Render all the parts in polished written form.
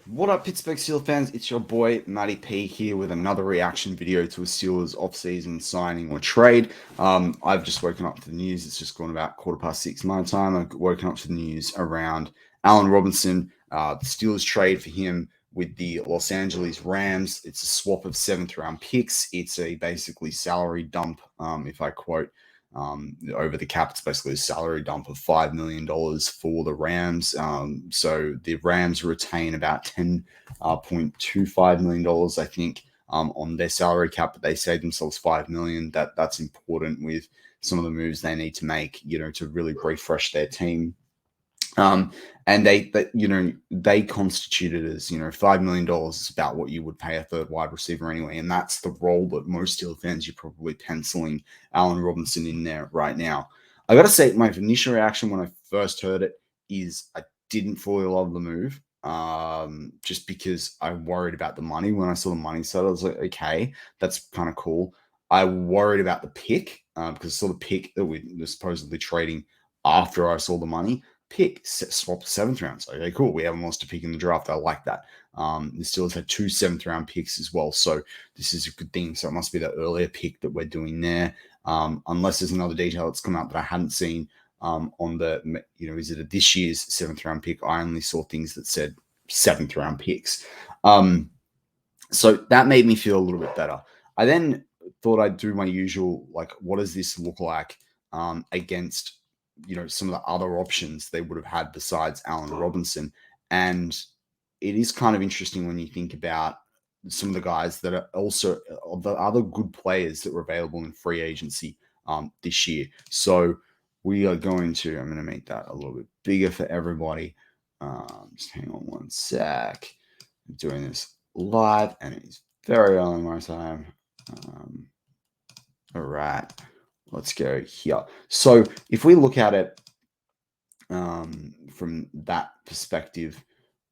What up, Pittsburgh Steelers fans? It's your boy Matty P here with another reaction video to a Steelers off-season signing or trade. I've just woken up to the news. It's just gone about 6:15 my time. I've woken up to the news around Allen Robinson, the Steelers trade for him with the Los Angeles Rams. It's a swap of 7th-round picks. It's a basically salary dump, if I quote. Over the cap, it's basically a salary dump of $5 million for the Rams. So the Rams retain about $10.25 million, I think, on their salary cap, but they save themselves $5 million. That's important with some of the moves they need to make, to really refresh their team. And they constituted as, $5 million is about what you would pay a third wide receiver anyway. And that's the role that most Steelers fans, you're probably penciling Allen Robinson in there right now. I got to say, my initial reaction when I first heard it is I didn't fully love the move. Just because I worried about the money. When I saw the money set, I was like, okay, that's kind of cool. I worried about the pick because I saw the pick that we were supposedly trading after I saw the money. Swap 7th rounds. Okay, cool. We haven't lost a pick in the draft. I like that. The Steelers had 2 7th-round picks as well, so this is a good thing. So it must be the earlier pick that we're doing there, unless there's another detail that's come out that I hadn't seen on the, is it a this year's 7th-round pick? I only saw things that said 7th-round picks. So that made me feel a little bit better. I then thought I'd do my usual, like, what does this look like against some of the other options they would have had besides Allen Robinson. And it is kind of interesting when you think about some of the guys that are also the other good players that were available in free agency this year. So we are I'm going to make that a little bit bigger for everybody. Just hang on one sec. I'm doing this live and it's very early my time. All right. Let's go here. So if we look at it from that perspective,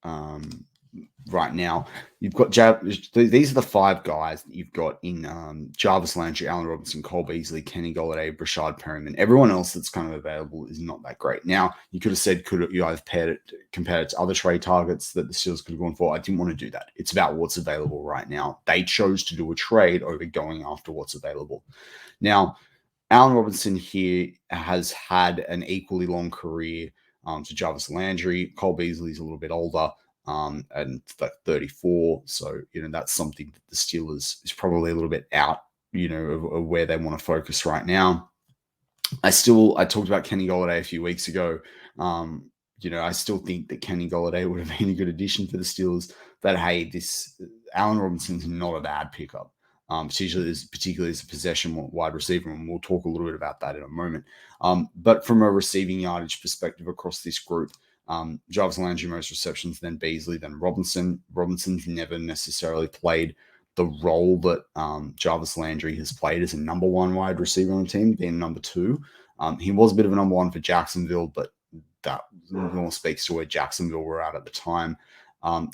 right now, you've got these are the 5 guys that you've got in Jarvis Landry, Allen Robinson, Cole Beasley, Kenny Golladay, Brashad Perryman. Everyone else that's kind of available is not that great. Now, you could have said, could you have compared it to other trade targets that the Steelers could have gone for? I didn't want to do that. It's about what's available right now. They chose to do a trade over going after what's available. Now, Allen Robinson here has had an equally long career to Jarvis Landry. Cole Beasley's a little bit older, and like 34. So, that's something that the Steelers is probably a little bit out, of where they want to focus right now. I talked about Kenny Golladay a few weeks ago. I still think that Kenny Golladay would have been a good addition for the Steelers. That, hey, this Allen Robinson's not a bad pickup. Particularly as a possession wide receiver, and we'll talk a little bit about that in a moment. But from a receiving yardage perspective across this group, Jarvis Landry most receptions, then Beasley, then Robinson. Robinson's never necessarily played the role that Jarvis Landry has played as a number 1 wide receiver on the team, being number 2. He was a bit of a number 1 for Jacksonville, but that more speaks to where Jacksonville were at the time.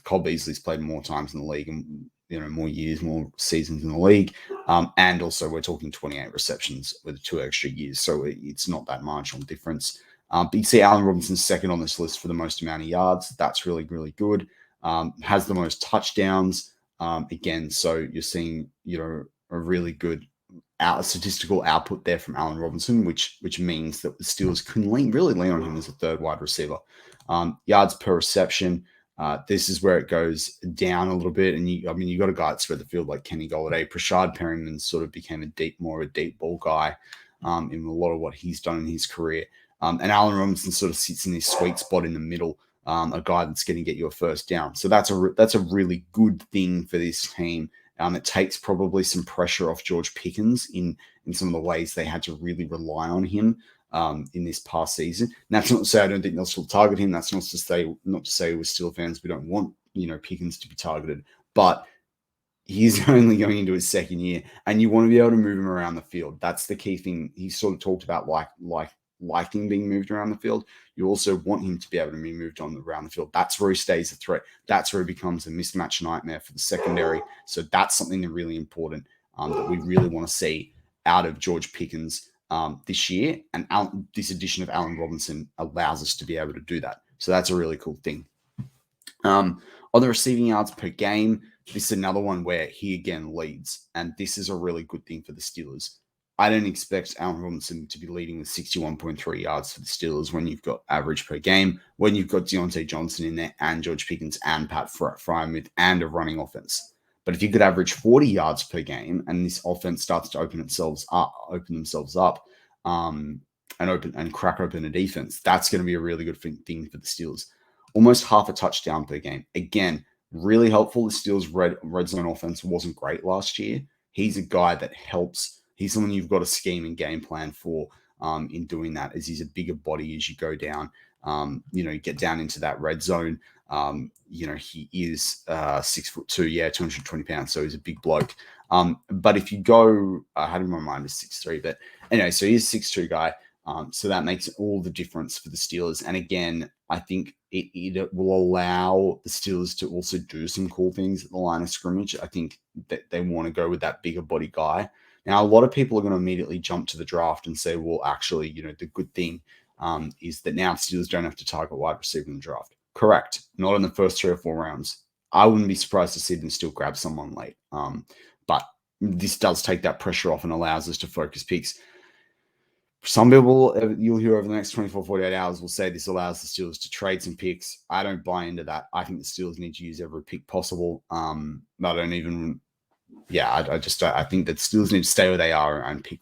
Cole Beasley's played more times in the league and more years, more seasons in the league. And also we're talking 28 receptions with 2 extra years. So it's not that marginal difference. But you see Allen Robinson's second on this list for the most amount of yards. That's really, really good. Has the most touchdowns. Again, so you're seeing, a really good statistical output there from Allen Robinson, which means that the Steelers can really lean on him as a third wide receiver. Yards per reception. This is where it goes down a little bit. And you got a guy that spread the field like Kenny Golladay. Brashad Perryman sort of became more of a deep ball guy in a lot of what he's done in his career. And Allen Robinson sort of sits in this sweet spot in the middle, a guy that's going to get you a first down. So that's a really good thing for this team. It takes probably some pressure off George Pickens in some of the ways they had to really rely on him in this past season. And that's not to say I don't think they'll still target him. That's not to say with Steelers fans we don't want Pickens to be targeted, but he's only going into his second year, and you want to be able to move him around the field. That's the key thing. He sort of talked about liking being moved around the field. You also want him to be able to be moved around the field. That's where he stays a threat. That's where he becomes a mismatch nightmare for the secondary. So that's something that's really important that we really want to see out of George Pickens this year. And this addition of Allen Robinson allows us to be able to do that. So that's a really cool thing. On the receiving yards per game, this is another one where he again leads, and this is a really good thing for the Steelers. I don't expect Allen Robinson to be leading with 61.3 yards for the Steelers when you've got average per game, when you've got Deontay Johnson in there and George Pickens and Pat Freiermuth and a running offense. But if you could average 40 yards per game and this offense starts to open themselves up, and crack open a defense, that's going to be a really good thing for the Steelers. Almost half a touchdown per game. Again, really helpful. The Steelers' red zone offense wasn't great last year. He's a guy that helps. He's someone you've got a scheme and game plan for in doing that, as he's a bigger body as you go down. You get down into that red zone. He is 6'2", 220 pounds, so he's a big bloke. But if you go, I had him in my mind as 6'3", but anyway, so he's a 6'2" guy. So that makes all the difference for the Steelers. And again, I think it will allow the Steelers to also do some cool things at the line of scrimmage. I think that they want to go with that bigger body guy. Now, a lot of people are going to immediately jump to the draft and say, well, actually, the good thing is that now Steelers don't have to target wide receiver in the draft. Correct. Not in the first 3 or 4 rounds. I wouldn't be surprised to see them still grab someone late. But this does take that pressure off and allows us to focus picks. Some people you'll hear over the next 24, 48 hours will say this allows the Steelers to trade some picks. I don't buy into that. I think the Steelers need to use every pick possible. I think that Steelers need to stay where they are and pick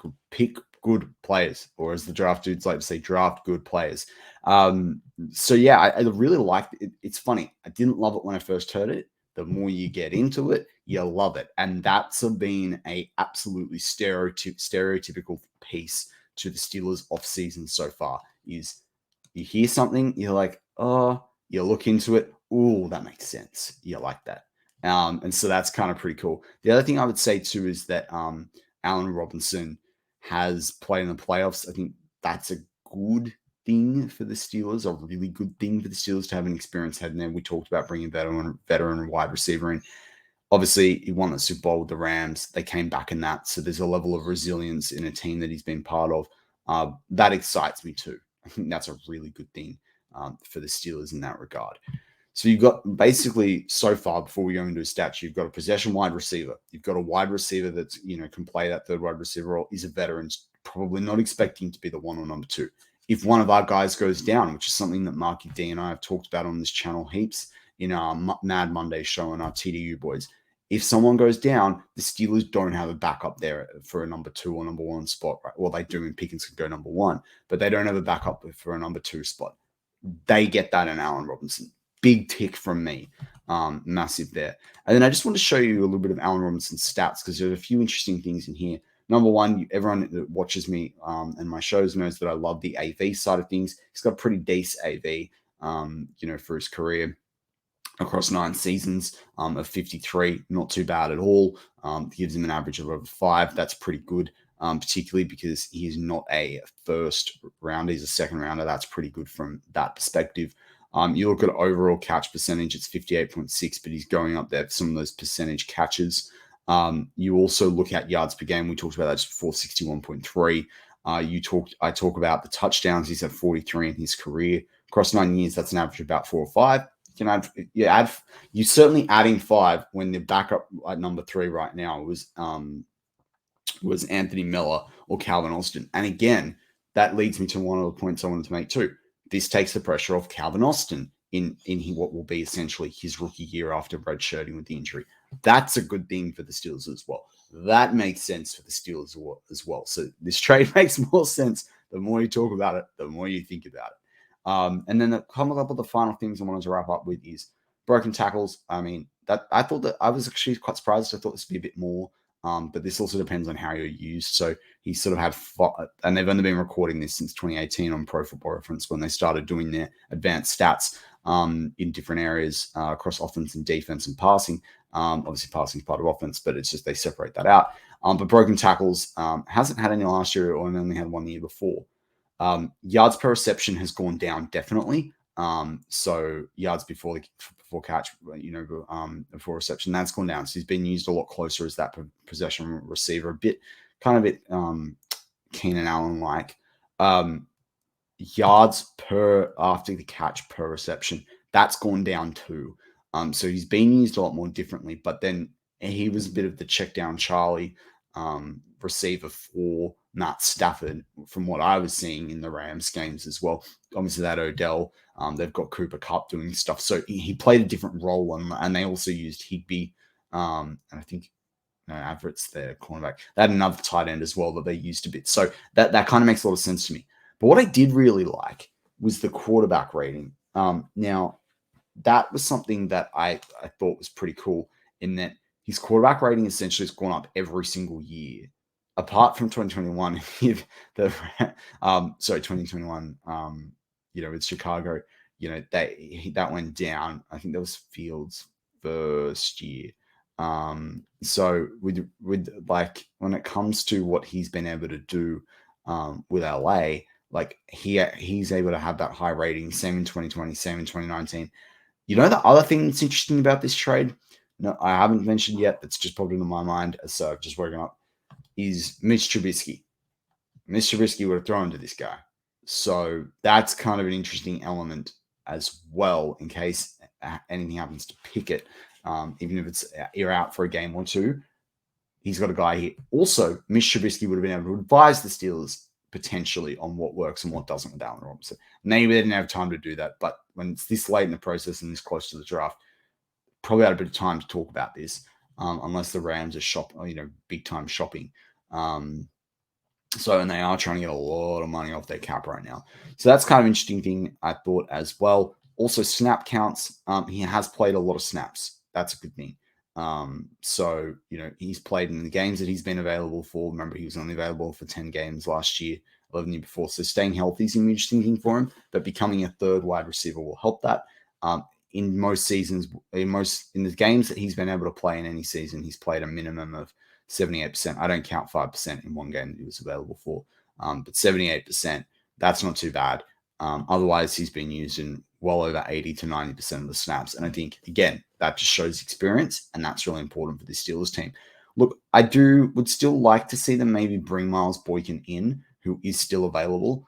good players, or as the draft dudes like to say, draft good players. I really liked it. It's funny. I didn't love it when I first heard it. The more you get into it, you love it. And that's been a absolutely stereotypical piece to the Steelers offseason so far. Is you hear something, you're like, oh, you look into it. Ooh, that makes sense. You like that. And so that's kind of pretty cool. The other thing I would say too is that Allen Robinson has played in the playoffs. I think that's a good thing for the Steelers, a really good thing for the Steelers to have an experienced head in there. We talked about bringing veteran wide receiver in. Obviously, he won the Super Bowl with the Rams. They came back in that. So there's a level of resilience in a team that he's been part of. That excites me too. I think that's a really good thing for the Steelers in that regard. So you've got basically so far, before we go into a stats, you've got a possession wide receiver. You've got a wide receiver that's, can play that third wide receiver role, is a veteran, probably not expecting to be the 1 or number 2. If one of our guys goes down, which is something that Marky D and I have talked about on this channel heaps in our Mad Monday show and our TDU boys, if someone goes down, the Steelers don't have a backup there for a number 2 or number 1 spot, right? Well, they do, and Pickens could go number 1, but they don't have a backup for a number 2 spot. They get that in Allen Robinson. Big tick from me. Massive there. And then I just want to show you a little bit of Allen Robinson's stats, because there's a few interesting things in here. Number one, everyone that watches me and my shows knows that I love the AV side of things. He's got a pretty decent AV, for his career across 9 seasons of 53. Not too bad at all. Gives him an average of over 5. That's pretty good, particularly because he is not a first rounder. He's a second rounder. That's pretty good from that perspective. You look at overall catch percentage, it's 58.6, but he's going up there for some of those percentage catches. You also look at yards per game. We talked about that just before, 61.3. I talk about the touchdowns. He's had 43 in his career. Across 9 years, that's an average of about 4 or 5. You're certainly adding 5 when the backup at number 3 right now was Anthony Miller or Calvin Austin. And again, that leads me to one of the points I wanted to make too. This takes the pressure off Calvin Austin in what will be essentially his rookie year after redshirting with the injury. That's a good thing for the Steelers as well. That makes sense for the Steelers as well. So this trade makes more sense the more you talk about it, the more you think about it. And then a couple of the final things I wanted to wrap up with is broken tackles. I mean, that I thought that I was actually quite surprised. I thought this would be a bit more. But this also depends on how you're used. So he sort of had 5, and they've only been recording this since 2018 on Pro Football Reference when they started doing their advanced stats in different areas across offense and defense and passing. Obviously, passing is part of offense, but it's just they separate that out. But broken tackles hasn't had any last year, or only had 1 year before. Yards per reception has gone down definitely. So yards before catch, before reception, that's gone down. So he's been used a lot closer as that possession receiver, a bit Keenan Allen like. Yards per after the catch per reception, that's gone down too. So he's been used a lot more differently, but then he was a bit of the check down Charlie receiver for Matt Stafford, from what I was seeing in the Rams games as well. Obviously, that Odell, they've got Cooper Kupp doing stuff. So he played a different role, and they also used Higbee. And I think Averett's their cornerback. They had another tight end as well that they used a bit. So that kind of makes a lot of sense to me. But what I did really like was the quarterback rating. Now, that was something that I thought was pretty cool, in that his quarterback rating essentially has gone up every single year, apart from 2021. If the 2021, with Chicago, that went down. I think that was Fields' first year. So with like, when it comes to what he's been able to do with LA, like he's able to have that high rating. Same in 2020, same in 2019. You know, the other thing that's interesting about this trade, no, I haven't mentioned yet, that's just popped into my mind, so I've just woken up, is Mitch Trubisky. Mitch Trubisky would have thrown to this guy. So that's kind of an interesting element as well, in case anything happens to Pickett, even if it's you're out for a game or two. He's got a guy here. Also, Mitch Trubisky would have been able to advise the Steelers potentially on what works and what doesn't with Allen Robinson. Maybe they didn't have time to do that, but when it's this late in the process and this close to the draft, probably had a bit of time to talk about this, unless the Rams are big time shopping. And they are trying to get a lot of money off their cap right now. So that's kind of an interesting thing, I thought, as well. Also, snap counts. He has played a lot of snaps. That's a good thing. He's played in the games that he's been available for. Remember, he was only available for 10 games last year, 11 years before. So staying healthy is an interesting thing for him, but becoming a third wide receiver will help that. In most seasons, in the games that he's been able to play in any season, he's played a minimum of 78%. I don't count 5% in one game that he was available for, but 78%, that's not too bad. Otherwise, he's been used in well over 80 to 90% of the snaps. And I think, again, that just shows experience, and that's really important for the Steelers team. Look, I would still like to see them maybe bring Miles Boykin in, who is still available,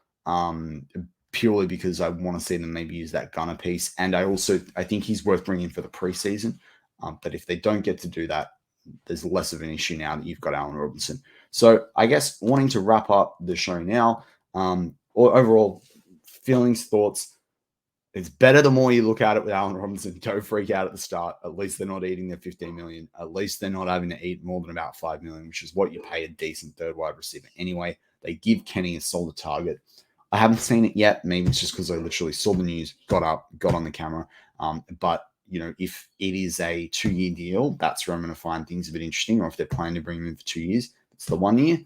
purely because I want to see them maybe use that gunner piece. And I think he's worth bringing for the preseason. But if they don't get to do that, there's less of an issue now that you've got Allen Robinson. So I guess wanting to wrap up the show now, or overall feelings, thoughts, it's better the more you look at it with Allen Robinson. Don't freak out at the start. At least they're not eating their $15 million. At least they're not having to eat more than about $5 million, which is what you pay a decent third wide receiver anyway. They give Kenny a solid target. I haven't seen it yet. Maybe it's just because I literally saw the news, got up, got on the camera. But if it is a 2-year deal, that's where I'm going to find things a bit interesting. Or if they're planning to bring him in for 2 years, it's the 1 year.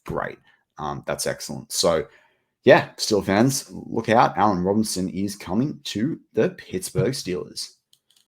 Great. That's excellent. So, yeah, Steel fans, look out. Allen Robinson is coming to the Pittsburgh Steelers.